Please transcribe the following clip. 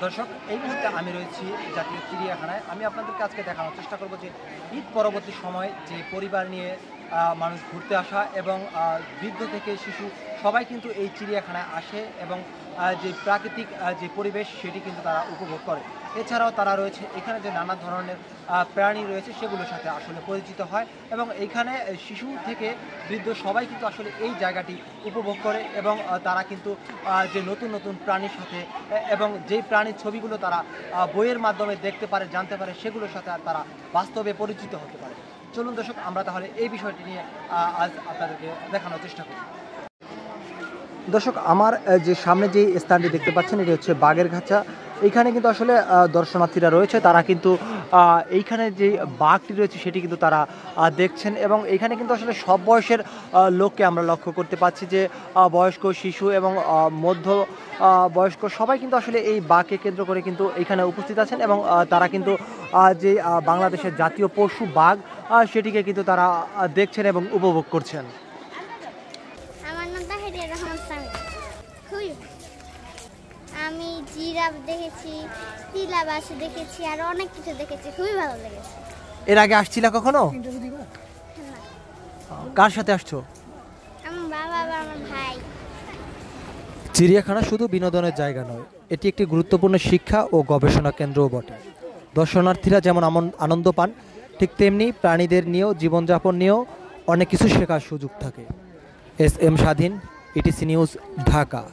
দর্শক, এই মুহূর্তে আমি রয়েছি জাতীয় চিড়িয়াখানায়। আমি আপনাদেরকে আজকে দেখানোর চেষ্টা করব যে ঈদ পরবর্তী সময় যে পরিবার নিয়ে মানুষ ঘুরতে আসা এবং বৃদ্ধ থেকে শিশু সবাই কিন্তু এই চিড়িয়াখানায় আসে এবং যে প্রাকৃতিক যে পরিবেশ সেটি কিন্তু তারা উপভোগ করে। এছাড়াও তারা রয়েছে এখানে যে নানা ধরনের প্রাণী রয়েছে সেগুলোর সাথে আসলে পরিচিত হয় এবং এইখানে শিশু থেকে বৃদ্ধ সবাই কিন্তু আসলে এই জায়গাটি উপভোগ করে এবং তারা কিন্তু যে নতুন নতুন প্রাণীর সাথে এবং যেই প্রাণীর ছবিগুলো তারা বইয়ের মাধ্যমে দেখতে পারে, জানতে পারে, সেগুলোর সাথে তারা বাস্তবে পরিচিত হতে পারে। চলুন দর্শক, আমরা তাহলে এই বিষয়টি নিয়ে আজ আপনাদেরকে দেখানোর চেষ্টা করি। দর্শক, আমার যে সামনে যে স্থানটি দেখতে পাচ্ছেন এটি হচ্ছে বাগেরখাঁচা। এইখানে কিন্তু আসলে দর্শনার্থীরা রয়েছে, তারা কিন্তু এইখানে যে বাঘটি রয়েছে সেটি কিন্তু তারা দেখছেন এবং এইখানে কিন্তু আসলে সব বয়সের লোককে আমরা লক্ষ্য করতে পাচ্ছি যে বয়স্ক, শিশু এবং মধ্য বয়স্ক সবাই কিন্তু আসলে এই বাঘকে কেন্দ্র করে কিন্তু এখানে উপস্থিত আছেন এবং তারা কিন্তু যে বাংলাদেশের জাতীয় পশু বাঘ সেটিকে কিন্তু তারা দেখছেন এবং উপভোগ করছেন। আমি জিরাফ দেখেছি, টিলাবাস দেখেছি, আর অনেক কিছু দেখেছি, খুবই ভালো লেগেছে। এর আগে আসছিলা কখনো? কার সাথে আসছো? আমার বাবা আর আমার ভাই। চিড়িয়াখানা শুধু বিনোদনের জায়গা নয়, এটি একটি গুরুত্বপূর্ণ শিক্ষা ও গবেষণা কেন্দ্রও বটে। দর্শনার্থীরা যেমন আনন্দ পান, ঠিক তেমনি প্রাণীদের নিয়েও, জীবনযাপন নিয়েও অনেক কিছু শেখার সুযোগ থাকে। এস এম স্বাধীন, ইটিসি নিউজ, ঢাকা।